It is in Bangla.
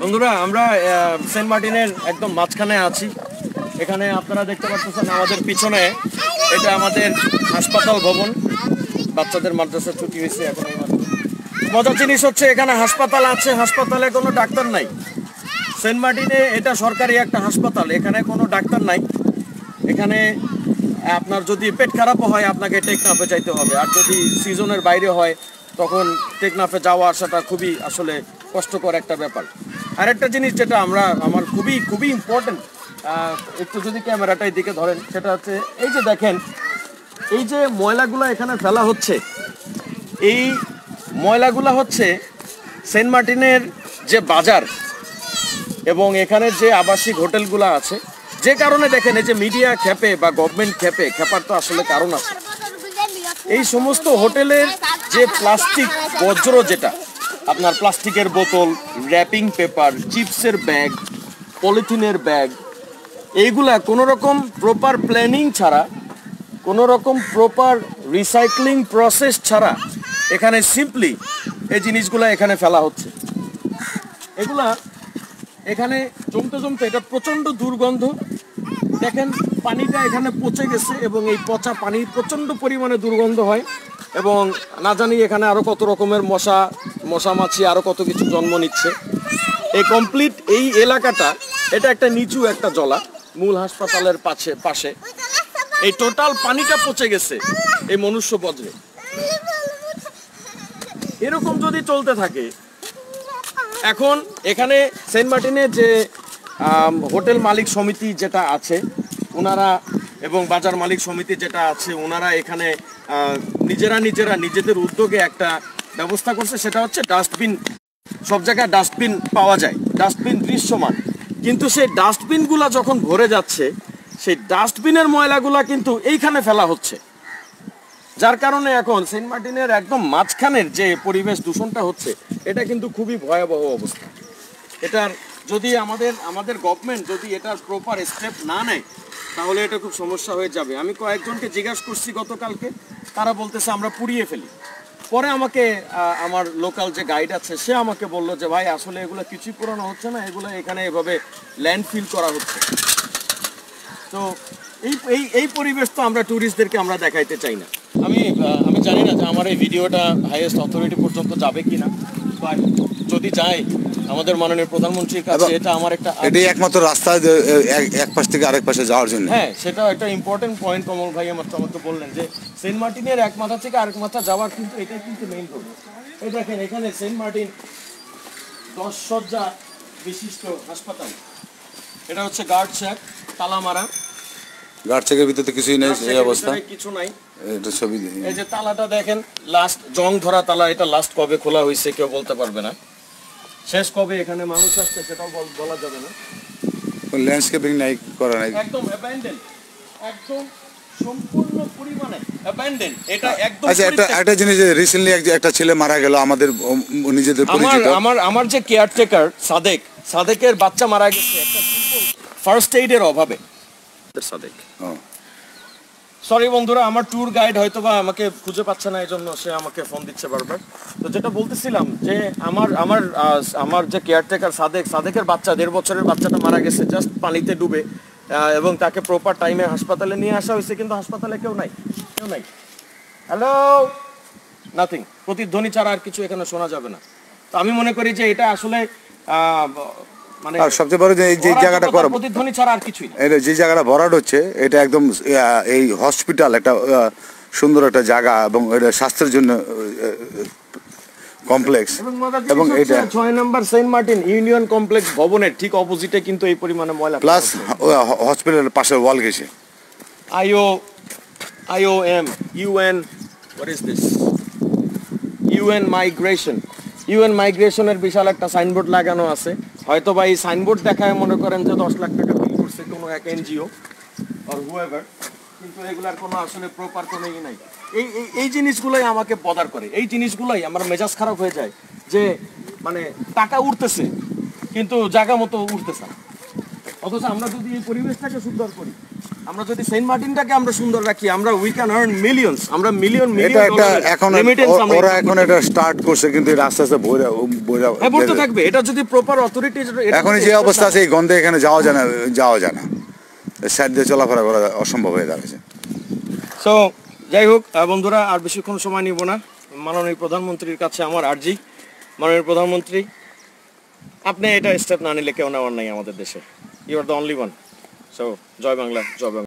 বন্ধুরা আমরা সেন্ট মার্টিনের একদম মাঝখানে আছি। এখানে আপনারা দেখতে পাচ্ছেন আমাদের পিছনে এটা আমাদের হাসপাতাল ভবন। বাচ্চাদের মাদ্রাসা ছুটি হয়েছে এখন। এই মজার জিনিস হচ্ছে এখানে হাসপাতাল আছে, হাসপাতালে কোনো ডাক্তার নাই। সেন্ট মার্টিনে এটা সরকারি একটা হাসপাতাল, এখানে কোনো ডাক্তার নাই। এখানে আপনার যদি পেট খারাপ হয় আপনাকে টেকনাফে যাইতে হবে, আর যদি সিজনের বাইরে হয় তখন টেকনাফে যাওয়া আসাটা খুবই আসলে কষ্টকর একটা ব্যাপার। আরেকটা জিনিস যেটা আমার খুবই ইম্পর্টেন্ট, একটু যদি ক্যামেরাটাই দিকে ধরেন, সেটা হচ্ছে এই যে দেখেন এই যে ময়লাগুলো এখানে ফেলা হচ্ছে, এই ময়লাগুলো হচ্ছে সেন্ট মার্টিনের যে বাজার এবং এখানে যে আবাসিক হোটেলগুলো আছে, যে কারণে দেখেন এই যে মিডিয়া খেপে বা গভর্নমেন্ট খেপার তো আসলে কারণ আছে। এই সমস্ত হোটেলের যে প্লাস্টিক বর্জ্য, যেটা আপনার প্লাস্টিকের বোতল, র্যাপিং পেপার, চিপসের ব্যাগ, পলিথিনের ব্যাগ, এইগুলা কোনো রকম প্রপার প্ল্যানিং ছাড়া, কোনো রকম প্রপার রিসাইক্লিং প্রসেস ছাড়া এখানে সিম্পলি এই জিনিসগুলো এখানে ফেলা হচ্ছে। এগুলা এখানে জমতে এটা প্রচণ্ড দুর্গন্ধ। দেখেন পানিটা এখানে পচে গেছে এবং এই পচা পানি প্রচণ্ড পরিমাণে দুর্গন্ধ হয় এবং না জানি এখানে আরও কত রকমের মশা মাছি আরও কত কিছু জন্ম নিচ্ছে। এই কমপ্লিট এই এলাকাটা, এটা একটা নিচু একটা জলা, মূল হাসপাতালের পাশে এই টোটাল পানিটা পচে গেছে এই মনুষ্য বজ্রে। এরকম যদি চলতে থাকে, এখন এখানে সেন্ট মার্টিনে যে হোটেল মালিক সমিতি যেটা আছে ওনারা এবং বাজার মালিক সমিতি যেটা আছে ওনারা এখানে নিজেদের উদ্যোগে একটা ব্যবস্থা করছে, সেটা হচ্ছে ডাস্টবিন। সব জায়গায় ডাস্টবিন পাওয়া যায়, ডাস্টবিন দৃশ্যমান, কিন্তু সেই ডাস্টবিনগুলা যখন ভরে যাচ্ছে সেই ডাস্টবিনের ময়লাগুলা কিন্তু এইখানে ফেলা হচ্ছে, যার কারণে এখন সেন্ট মার্টিনের একদম মাঝখানের যে পরিবেশ দূষণটা হচ্ছে এটা কিন্তু খুবই ভয়াবহ অবস্থা। এটার যদি আমাদের গভর্নমেন্ট যদি এটার প্রপার স্টেপ না নেয় তাহলে এটা খুব সমস্যা হয়ে যাবে। আমি কয়েকজনকে জিজ্ঞাসা করছি গতকালকে, তারা বলতেছে আমরা পুড়িয়ে ফেলি। পরে আমাকে আমার লোকাল যে গাইড আছে সে আমাকে বললো যে ভাই আসলে এগুলো কিছুই পুরানো হচ্ছে না, এগুলো এখানে এভাবে ল্যান্ডফিল করা হচ্ছে। তো এই পরিবেশ তো আমরা ট্যুরিস্টদেরকে আমরা দেখাইতে চাই না। আমি জানি না যে আমার এই ভিডিওটা হাইয়েস্ট অথরিটি পর্যন্ত যাবে কিনা, বাট যদি যায় আমাদের মাননীয় প্রধানমন্ত্রীর কাছে এটা আমার একটা এটাই একমাত্র রাস্তা এক পাশ থেকে আরেক পাশে যাওয়ার জন্য। হ্যাঁ, সেটা একটা ইম্পর্টেন্ট পয়েন্ট কমল ভাই আমাকে বললেন যে সেন্ট মার্টিনের এক মাথা থেকে আরেক মাথা যাওয়ার কিন্তু এটাই কিন্তু মেইন রোড। এই দেখেন এখানে সেন্ট মার্টিন 10 শয্যা বিশিষ্ট হাসপাতাল, এটা হচ্ছে গার্ড শেক, তালা মারা। গার্ড শেকের ভিতরে কিছুই নেই, এই অবস্থা কিছু নাই। এটা ছবি এই যে তালাটা দেখেন, লাস্ট জং ধরা তালা, এটা লাস্ট কবে খোলা হয়েছে কেউ বলতে পারবে না, শেষ কবে এখানে মানুষ আসছে সেটাও বলা যাবে না। ল্যান্ডস্কেপিং নাই করা নাই, একদম অ্যাবান্ডেন্ড, একদম সম্পূর্ণ পরিমাণে অ্যাবান্ডেন্ড। এটা একদম। আচ্ছা, একটা জিনিস, রিসেন্টলি একটা ছেলে মারা গেল আমাদের নিজেদের পরিচিত। আমার যে কেয়ারটেকার সাদেকের বাচ্চা মারা গেছে একটা সিম্পল ফার্স্ট এইডের অভাবে। সাদেক, সরি বন্ধুরা, আমার ট্যুর গাইড হয়তো বা আমাকে খুঁজে পাচ্ছে না, এই জন্য সে আমাকে ফোন দিচ্ছে বারবার। তো যেটা বলতেছিলাম যে আমার যে কেয়ারটেকার সাদেকের বাচ্চা, 1.5 বছরের বাচ্চাটা মারা গেছে জাস্ট পানিতে ডুবে, এবং তাকে প্রপার টাইমে হাসপাতালে নিয়ে আসা হয়েছে, কিন্তু হাসপাতালে কেউ নাই। হ্যালো, নাথিং, প্রতিধ্বনি ছাড়া আর কিছু এখানে শোনা যাবে না। তো আমি মনে করি যে এটা আসলে মানে সবচেয়ে বড় যে জায়গাটা করা প্রতিধ্বনি ছাড়া আর কিছুই না। যে জায়গাটা ভরাট হচ্ছে এটা একদম এই হসপিটাল, একটা সুন্দর একটা জায়গা এবং এটা স্বাস্থ্যের জন্য কমপ্লেক্স, এবং এটা 6 নম্বর সেন্ট মার্টিন ইউনিয়ন কমপ্লেক্স ভবনের ঠিক অপোজিটে কিন্তু এই পরিমাণে ময়লা, প্লাস হসপিটালের পাশের ওয়াল গেছে। IOM UN, what is this? UN মাইগ্রেশনের বিশাল একটা সাইনবোর্ড লাগানো আছে। হয়তো বা এই সাইনবোর্ড দেখায় মনে করেন যে 10 লাখ টাকা বিল করছে কোনো এক NGO or whoever, কিন্তু এগুলার কোনো আসলে প্রপার কোনো ই নাই। এই জিনিসগুলোই আমাকে বদার করে, এই জিনিসগুলোই আমার মেজাজ খারাপ হয়ে যায় যে মানে টাকা উঠতেছে কিন্তু জায়গা মতো উঠতেছে না। অথচ আমরা যদি এই পরিবেশটাকে সুন্দর করি, আমরা যদি সেন্ট মার্টিনটাকে আমরা সুন্দর রাখি, আমরা উই ক্যান আর্ন মিলিয়নস, আমরা মিলিয়ন এটা একটা এখন ওরা এখন এটা স্টার্ট করছে, কিন্তু এটা আস্তে আস্তে হ্যাঁ বলতে থাকবে। এটা যদি প্রপার অথরিটি, এখন যে অবস্থা আছে এই গন্ধে এখানে যাওয়া যায় না, সাইড দিয়ে চলাফেরা করা অসম্ভব হয়ে দাঁড়াচ্ছে। সো যাই হোক বন্ধুরা, আর বেশিক্ষণ সময় নিব না। মাননীয় প্রধানমন্ত্রীর কাছে আমার আর্জি, মাননীয় প্রধানমন্ত্রী আপনি এটা স্টেপ না নিলে কেউ নেওয়ার নাই আমাদের দেশে। You are the only one. So জয় বাংলা, জয় বাংলা।